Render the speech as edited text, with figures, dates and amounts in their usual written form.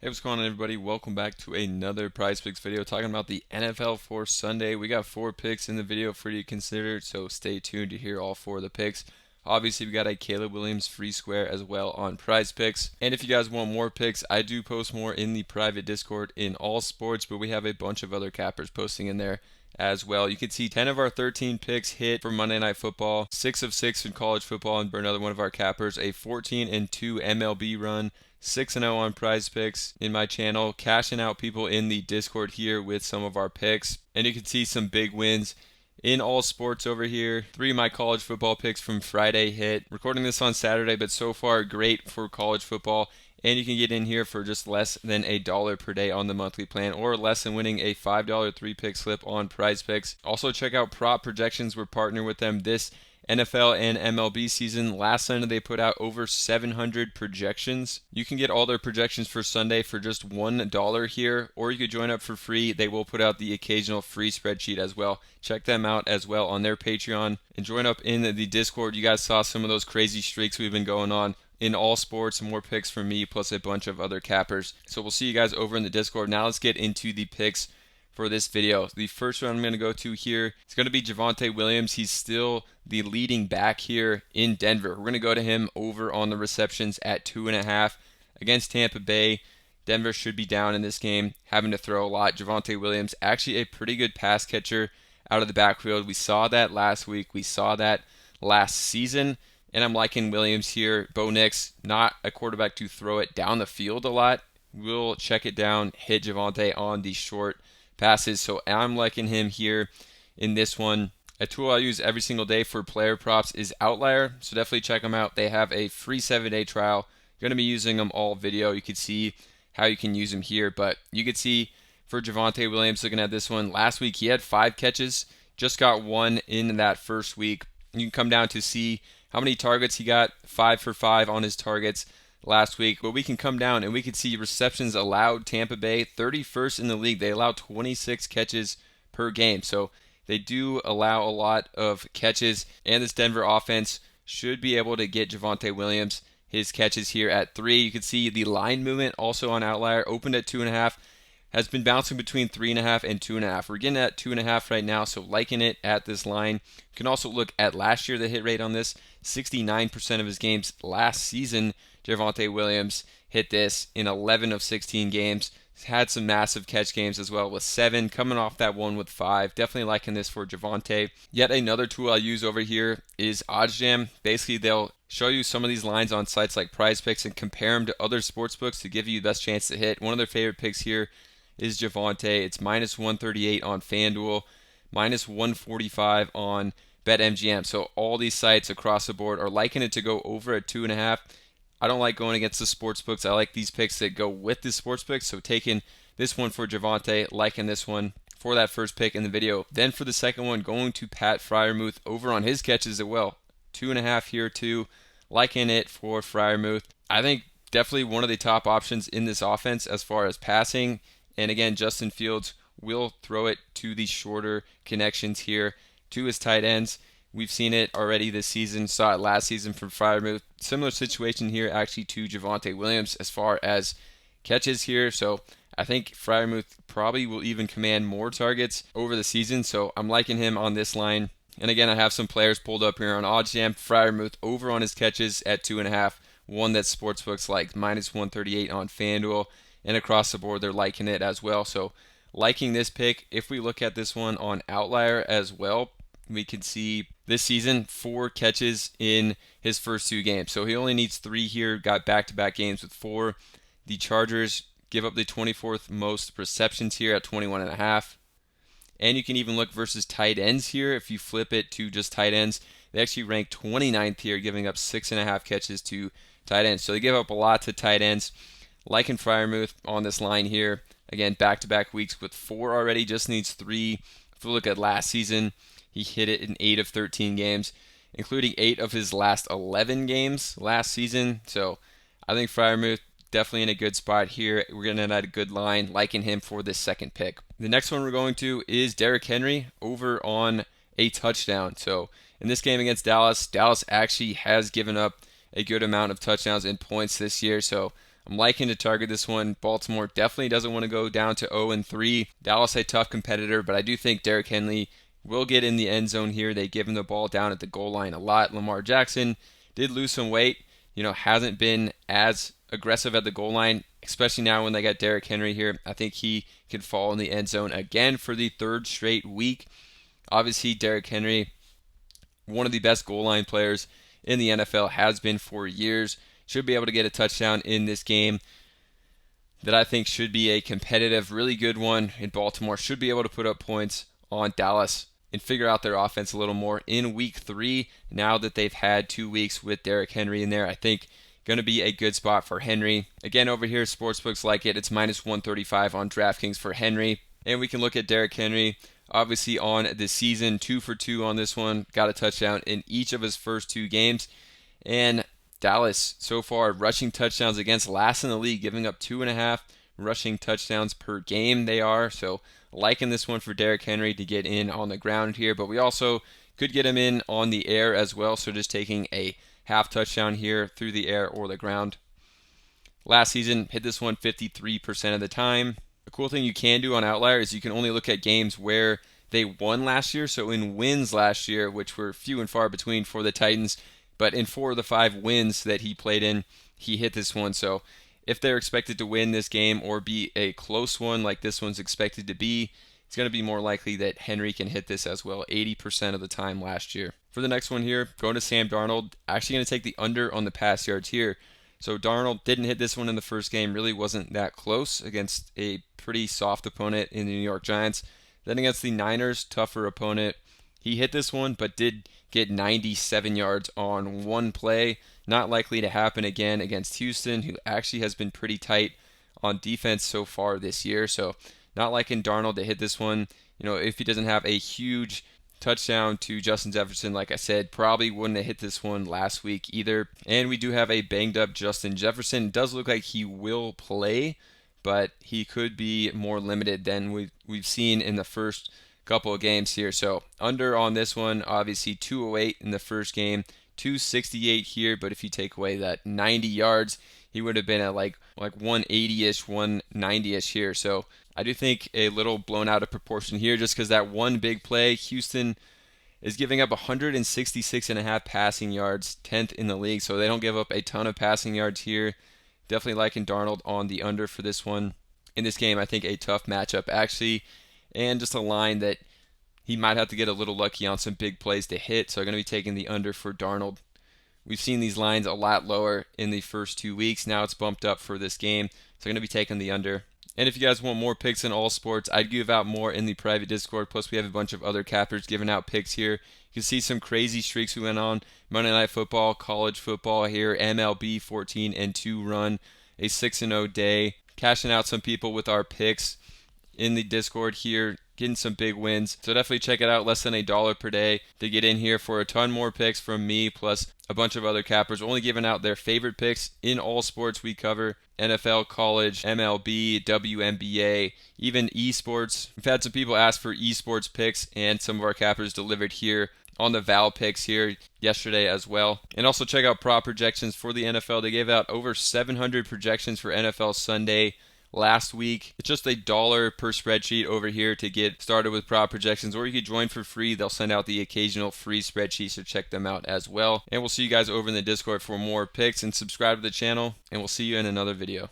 Hey, what's going on, everybody? Welcome back to another Prizepicks video talking about the NFL for Sunday. We got 4 picks in the video for you to consider, so stay tuned to hear all 4 of the picks. Obviously, we got a Caleb Williams free square as well on Prizepicks. And if you guys want more picks, I do post more in the private Discord in all sports, but we have a bunch of other cappers posting in there as well. You can see 10 of our 13 picks hit for Monday Night Football, 6 of 6 in college football, and for another one of our cappers, a 14-2 MLB run. 6-0 on Prizepicks in my channel, cashing out people in the Discord here with some of our picks. And you can see some big wins in all sports over here. 3 of my college football picks from Friday hit. Recording this on Saturday, but so far great for college football. And you can get in here for just less than $1 per day on the monthly plan, or less than winning a $5 3-pick slip on Prizepicks. Also check out Prop Projections. We're partnering with them this NFL and MLB season. Last Sunday they put out over 700 projections. You can get all their projections for Sunday for just $1 here, or you could join up for free. They will put out the occasional free spreadsheet as well. Check them out as well on their Patreon and join up in the Discord. You guys saw some of those crazy streaks we've been going on in all sports. More picks from me plus a bunch of other cappers. So we'll see you guys over in the Discord. Now let's get into the picks for this video. The first one I'm going to go to here is going to be Javonte Williams. He's still the leading back here in Denver. We're going to go to him over on the receptions at 2.5 against Tampa Bay. Denver should be down in this game, having to throw a lot. Javonte Williams, actually a pretty good pass catcher out of the backfield. We saw that last week. We saw that last season. And I'm liking Williams here. Bo Nix, not a quarterback to throw it down the field a lot. We'll check it down, hit Javonte on the short passes. So I'm liking him here in this one. A tool I use every single day for player props is Outlier, so definitely check them out. They have a free 7-day trial. You're going to be using them all video. You can see how you can use them here, but you can see for Javonte Williams, looking at this one, last week he had 5 catches, just got 1 in that first week. You can come down to see how many targets he got, 5 for 5 on his targets last week. But we can come down and we can see receptions allowed. Tampa Bay 31st in the league. They allow 26 catches per game, so they do allow a lot of catches, and this Denver offense should be able to get Javonte Williams his catches here at 3. You can see the line movement also on Outlier, opened at 2.5, has been bouncing between 3.5 and 2.5. We're getting at 2.5 right now, so liking it at this line. You can also look at last year, the hit rate on this, 69% of his games last season. Javonte Williams hit this in 11 of 16 games. He's had some massive catch games as well with 7, coming off that one with 5. Definitely liking this for Javonte. Yet another tool I use over here is OddsJam. Basically, they'll show you some of these lines on sites like Prizepicks and compare them to other sports books to give you the best chance to hit. One of their favorite picks here is Javonte. It's minus 138 on FanDuel, minus 145 on BetMGM. So all these sites across the board are liking it to go over at 2.5. I don't like going against the sports books. I like these picks that go with the sports books. So taking this one for Javonte, liking this one for that first pick in the video. Then for the second one, going to Pat Freiermuth over on his catches as well. 2.5 here too. Liking it for Freiermuth. I think definitely one of the top options in this offense as far as passing. And again, Justin Fields will throw it to the shorter connections here to his tight ends. We've seen it already this season, saw it last season from Freiermuth. Similar situation here actually to Javonte Williams as far as catches here. So I think Freiermuth probably will even command more targets over the season. So I'm liking him on this line. And again, I have some players pulled up here on OddsJam. Freiermuth over on his catches at 2.5. One that sportsbooks like minus 138 on FanDuel. And across the board, they're liking it as well. So liking this pick. If we look at this one on Outlier as well, we can see this season 4 catches in his first 2 games. So he only needs 3 here. Got back-to-back games with 4. The Chargers give up the 24th most receptions here at 21.5. And you can even look versus tight ends here. If you flip it to just tight ends, they actually rank 29th here, giving up 6.5 catches to tight ends. So they give up a lot to tight ends. Liking Freiermuth on this line here. Again, back-to-back weeks with 4 already. Just needs 3. If we look at last season, he hit it in 8 of 13 games, including 8 of his last 11 games last season. So I think Freiermuth definitely in a good spot here. We're getting at a good line, liking him for this second pick. The next one we're going to is Derrick Henry over on a touchdown. So in this game against Dallas, Dallas actually has given up a good amount of touchdowns and points this year. So I'm liking to target this one. Baltimore definitely doesn't want to go down to 0-3. Dallas a tough competitor, but I do think Derrick Henry will get in the end zone here. They give him the ball down at the goal line a lot. Lamar Jackson did lose some weight, hasn't been as aggressive at the goal line, especially now when they got Derrick Henry here. I think he could fall in the end zone again for the third straight week. Obviously, Derrick Henry, one of the best goal line players in the NFL, has been for years. Should be able to get a touchdown in this game that I think should be a competitive, really good one in Baltimore. Should be able to put up points on Dallas and figure out their offense a little more in week 3. Now that they've had 2 weeks with Derrick Henry in there, I think going to be a good spot for Henry. Again, over here, sportsbooks like it. It's minus 135 on DraftKings for Henry. And we can look at Derrick Henry, obviously on the season, 2 for 2 on this one. Got a touchdown in each of his first 2 games. And Dallas, so far, rushing touchdowns against, last in the league, giving up 2.5 rushing touchdowns per game they are. So liking this one for Derrick Henry to get in on the ground here. But we also could get him in on the air as well. So just taking a half touchdown here through the air or the ground. Last season, hit this one 53% of the time. The cool thing you can do on Outlier is you can only look at games where they won last year. So in wins last year, which were few and far between for the Titans, but in 4 of the 5 wins that he played in, he hit this one. So if they're expected to win this game or be a close one like this one's expected to be, it's going to be more likely that Henry can hit this as well, 80% of the time last year. For the next one here, going to Sam Darnold. Actually going to take the under on the pass yards here. So Darnold didn't hit this one in the first game, really wasn't that close against a pretty soft opponent in the New York Giants. Then against the Niners, tougher opponent. He hit this one, but did get 97 yards on one play. Not likely to happen again against Houston, who actually has been pretty tight on defense so far this year. So not liking Darnold to hit this one. If he doesn't have a huge touchdown to Justin Jefferson, like I said, probably wouldn't have hit this one last week either. And we do have a banged up Justin Jefferson. It does look like he will play, but he could be more limited than we've seen in the first couple of games here. So under on this one, obviously 208 in the first game, 268 here, but if you take away that 90 yards, he would have been at like 180-ish, 190-ish here. So I do think a little blown out of proportion here just because that one big play. Houston is giving up 166.5 passing yards, 10th in the league, so they don't give up a ton of passing yards here. Definitely liking Darnold on the under for this one. In this game, I think a tough matchup actually, and just a line that he might have to get a little lucky on some big plays to hit, so I'm going to be taking the under for Darnold. We've seen these lines a lot lower in the first 2 weeks. Now it's bumped up for this game, so I'm going to be taking the under. And if you guys want more picks in all sports, I'd give out more in the private Discord. Plus, we have a bunch of other cappers giving out picks here. You can see some crazy streaks we went on. Monday Night Football, college football here, MLB 14-2 run, a 6-0 day. Cashing out some people with our picks in the Discord here, getting some big wins. So definitely check it out. Less than $1 per day to get in here for a ton more picks from me, plus a bunch of other cappers only giving out their favorite picks in all sports we cover. NFL, college, MLB, WNBA, even esports. We've had some people ask for esports picks, and some of our cappers delivered here on the Val picks here yesterday as well. And also check out prop projections for the NFL. They gave out over 700 projections for NFL Sunday last week. It's just $1 per spreadsheet over here to get started with prop projections, or you could join for free. They'll send out the occasional free spreadsheet, so check them out as well. And we'll see you guys over in the Discord for more picks, and subscribe to the channel, and we'll see you in another video.